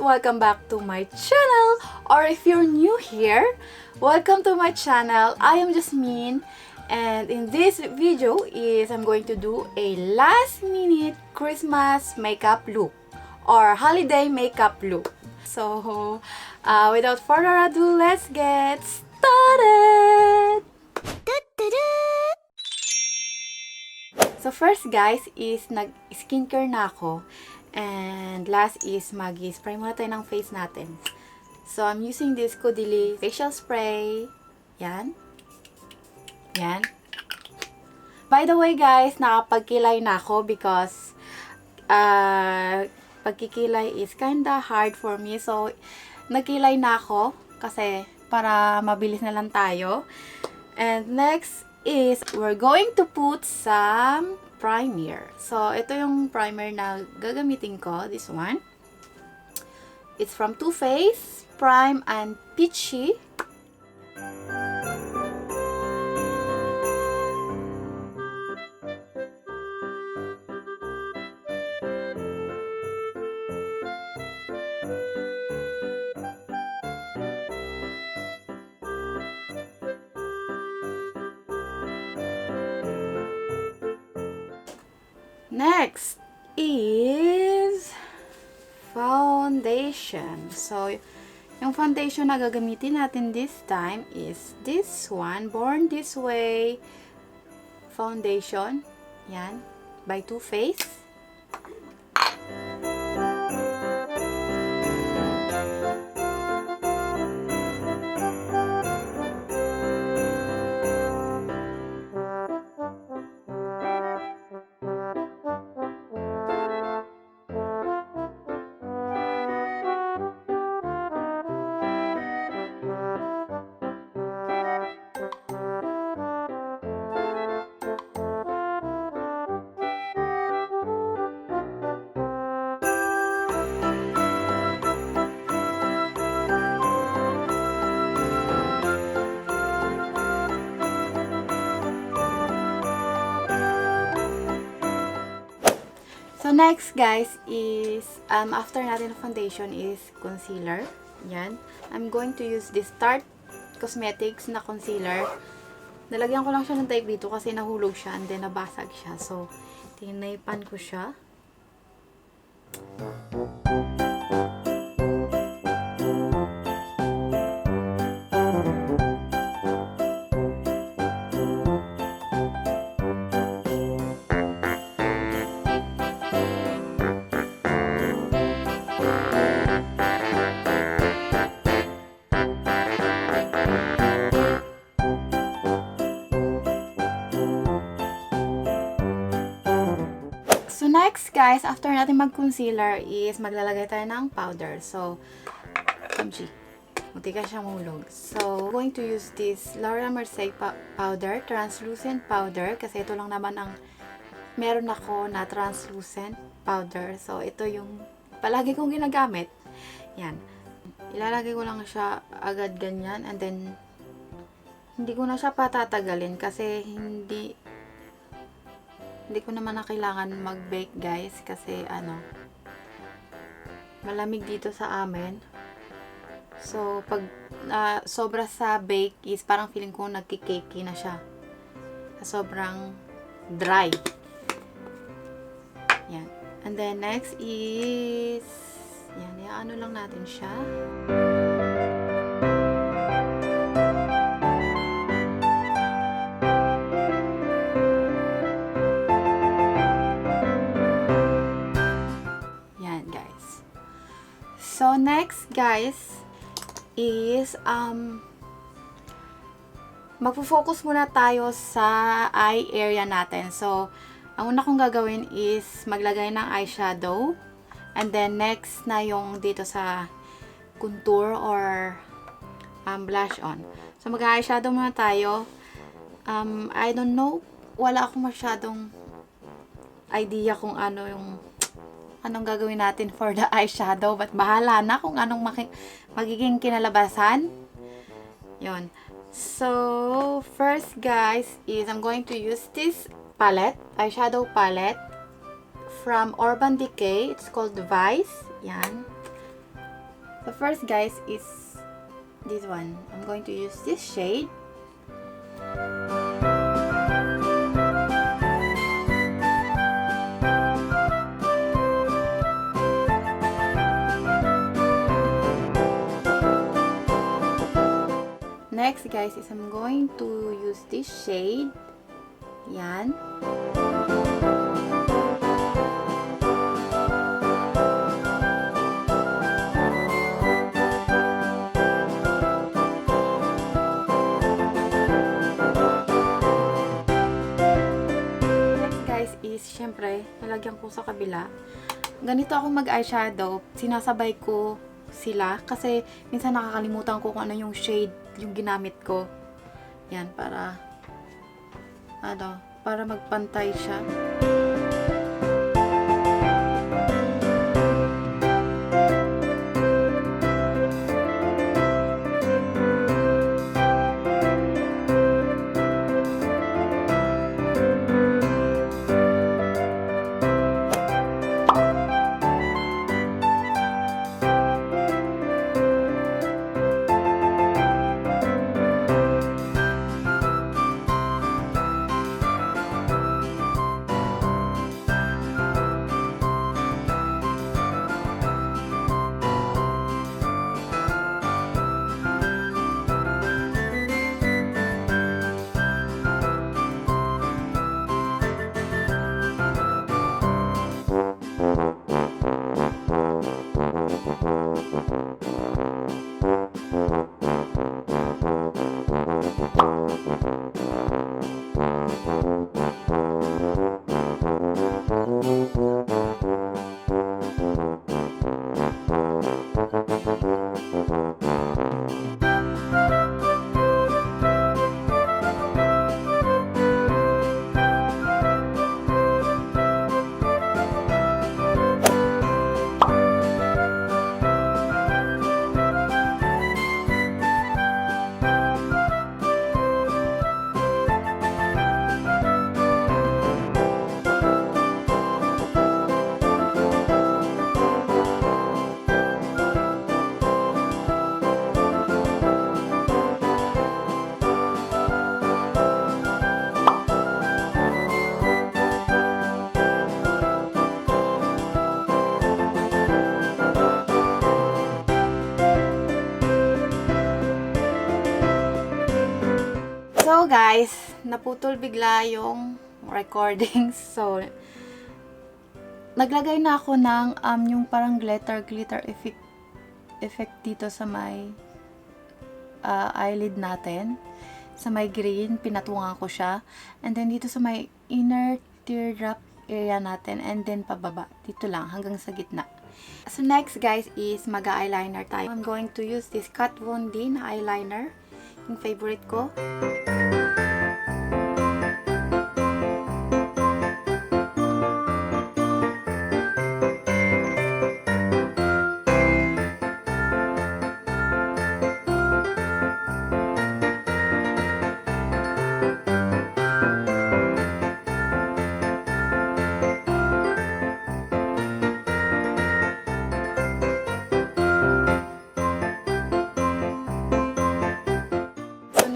Welcome back to my channel. Or if you're new here, welcome to my channel. I am Jasmine, and in this video I'm going to do a last minute Christmas makeup look or holiday makeup look. So without further ado, let's get started. So first guys is nag-skincare na ako. And last is mag-spray muna tayo ng face natin. So I'm using this Caudalie facial spray. Yan. Yan. By the way guys, nakapagkilay na ako because pagkikilay is kinda hard for me. So nagkilay na ako kasi para mabilis na lang tayo. And next is we're going to put some primer. So, ito yung primer na gagamitin ko. This one. It's from Too Faced, Prime and Peachy. Next is foundation. So, yung foundation na gagamitin natin this time is this one, Born This Way foundation. Yan, by Too Faced. So, next guys is, after natin ng foundation is concealer. Yan. I'm going to use this Tarte Cosmetics na concealer. Nalagyan ko lang siya ng tape dito kasi nahulog siya and then nabasag siya. So, tinaypan ko siya. So, next guys, after natin mag-concealer is maglalagay tayo ng powder. So, munti ka siyang mahulog. So, going to use this Laura Mercier powder, translucent powder. Kasi ito lang naman ang meron ako na translucent powder. So, ito yung palagi kong ginagamit. Yan. Ilalagay ko lang siya agad ganyan. And then, hindi ko na siya patatagalin kasi hindi ko naman na kailangan mag-bake guys kasi malamig dito sa amin. So pag sobra sa bake is parang feeling ko nagki-cakey na siya. Sobrang dry. Yan. And then next is yan, ano lang natin siya. So, next guys is magpo-focus muna tayo sa eye area natin. So, ang una kong gagawin is maglagay ng eyeshadow. And then, next na yung dito sa contour or blush on. So, mag-eyeshadow muna tayo. I don't know. Wala akong masyadong idea kung anong gagawin natin for the eyeshadow. But bahala na kung anong magiging kinalabasan. Yon. So, first guys is I'm going to use this palette, eyeshadow palette from Urban Decay. It's called Vice. Yan. So first guys is this one. I'm going to use this shade. Next guys is I'm going to use this shade. Yan. Syempre, nalagyan ko sa kabila. Ganito ako mag-eyeshadow. Sinasabay ko sila kasi minsan nakakalimutan ko kung ano yung shade yung ginamit ko. Yan, para magpantay siya. So guys, naputol bigla yung recording. So naglagay na ako ng yung parang glitter effect dito sa may eyelid natin. Sa may green, pinatungan ko siya. And then dito sa may inner teardrop area natin. And then pababa. Dito lang, hanggang sa gitna. So next guys is mag-eyeliner tayo. I'm going to use this Kat Von D na eyeliner. Yung favorite ko.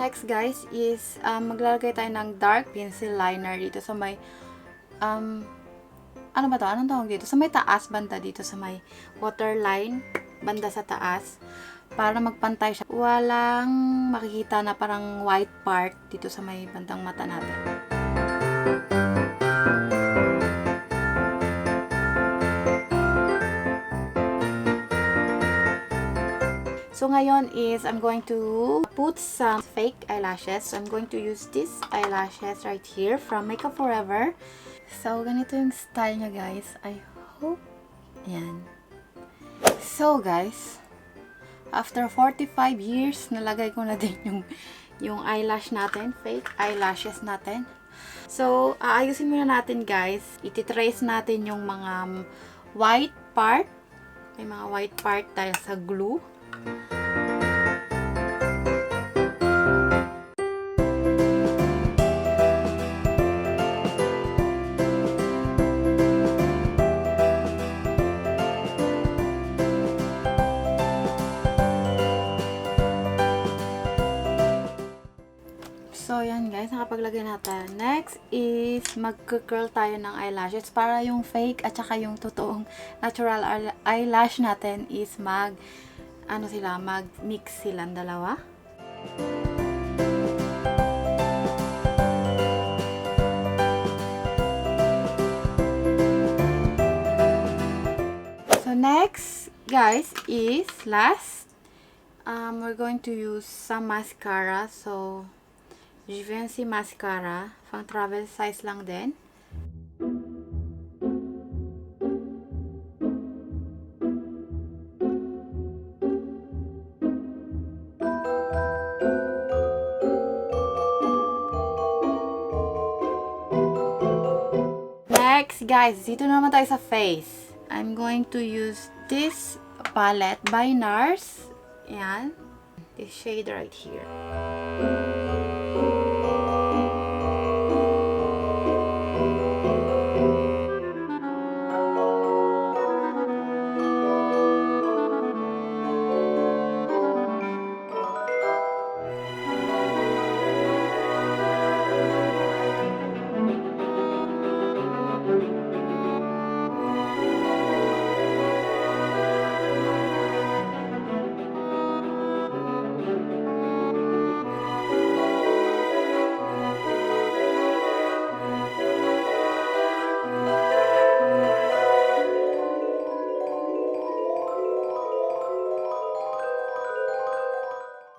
Next guys is maglalagay tayo ng dark pencil liner dito sa may ano ba to? Anong tawag dito? Sa may taas banda dito sa may waterline banda sa taas para magpantay siya. Walang makikita na parang white part dito sa may bandang mata natin. So ngayon is I'm going to put some fake eyelashes. So I'm going to use this eyelashes right here from Makeup Forever. So ganito yung style niya guys. I hope. Ayan. So guys, after 45 years, nalagay ko na din yung eyelash natin, fake eyelashes natin. So aayusin muna natin guys. Ititrace natin yung mga white part. May mga white part dahil sa glue. lagay natin. Next is mag-curl tayo ng eyelashes para yung fake at saka yung totoong natural eyelash natin is mag-mix silang dalawa. So next, guys, is last. We're going to use some mascara. So Givenchy mascara, pang travel size lang din. Next, guys, dito naman tayo sa face. I'm going to use this palette by NARS. Yan. This shade right here.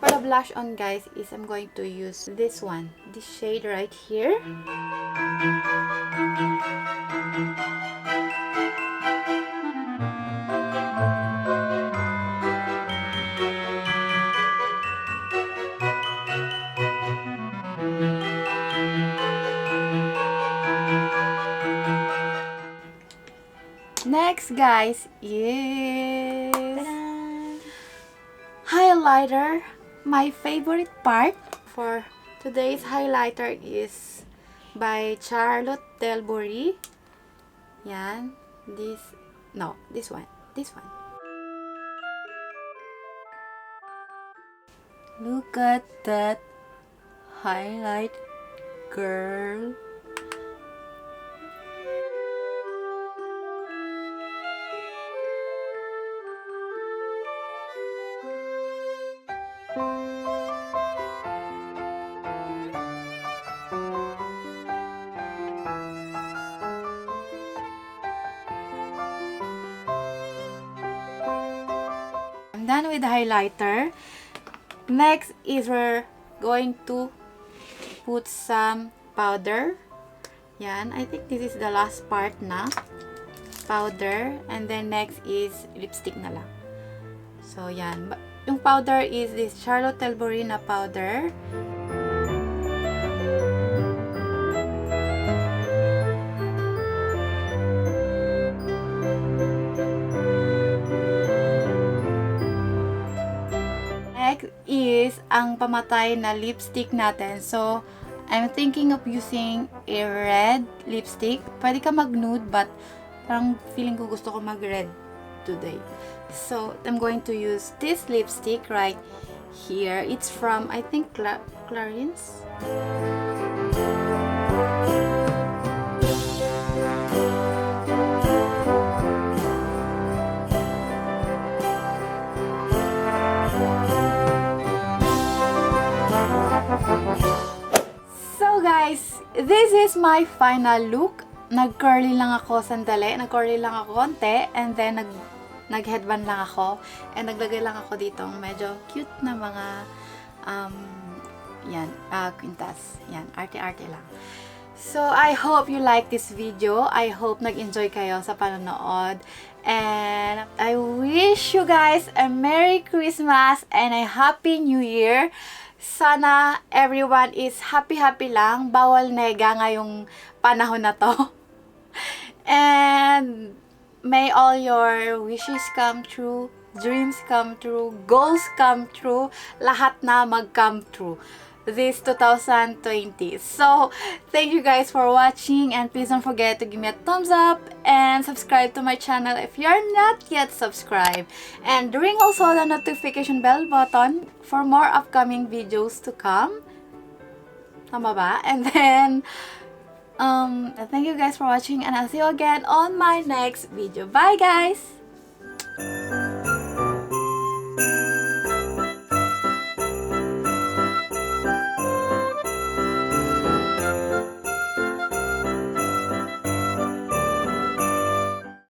For the blush on, guys, is I'm going to use this one, this shade right here. Next, guys, is highlighter. My favorite part for today's highlighter is by Charlotte Tilbury. Yan. This one. This one. Look at that highlight, girl. I'm done with the highlighter. Next is we're going to put some powder. Yan. I think this is the last part na. Powder. And then next is lipstick na lang. So, yan. Yung powder is this Charlotte Tilbury na powder. Next is ang pamatay na lipstick natin. So, I'm thinking of using a red lipstick. Pwede ka mag-nude, but parang feeling ko gusto ko mag-red today. So, I'm going to use this lipstick right here. It's from, I think, Clarins. So guys, this is my final look. Nag-curly lang ako sandali, nag-curly lang ako konti, and then nag-headband lang ako, and naglagay lang ako dito medyo cute na mga quintas. Yan, arte-arte lang. So, I hope you like this video. I hope nag-enjoy kayo sa panonood. And I wish you guys a Merry Christmas and a Happy New Year. Sana everyone is happy-happy lang. Bawal nega ngayong panahon na to. And may all your wishes come true, dreams come true, goals come true, lahat na mag-come true this 2020. So, thank you guys for watching, and please don't forget to give me a thumbs up and subscribe to my channel if you're not yet subscribed. And ring also the notification bell button for more upcoming videos to come. Tama ba? And then, thank you guys for watching and I'll see you again on my next video. Bye guys!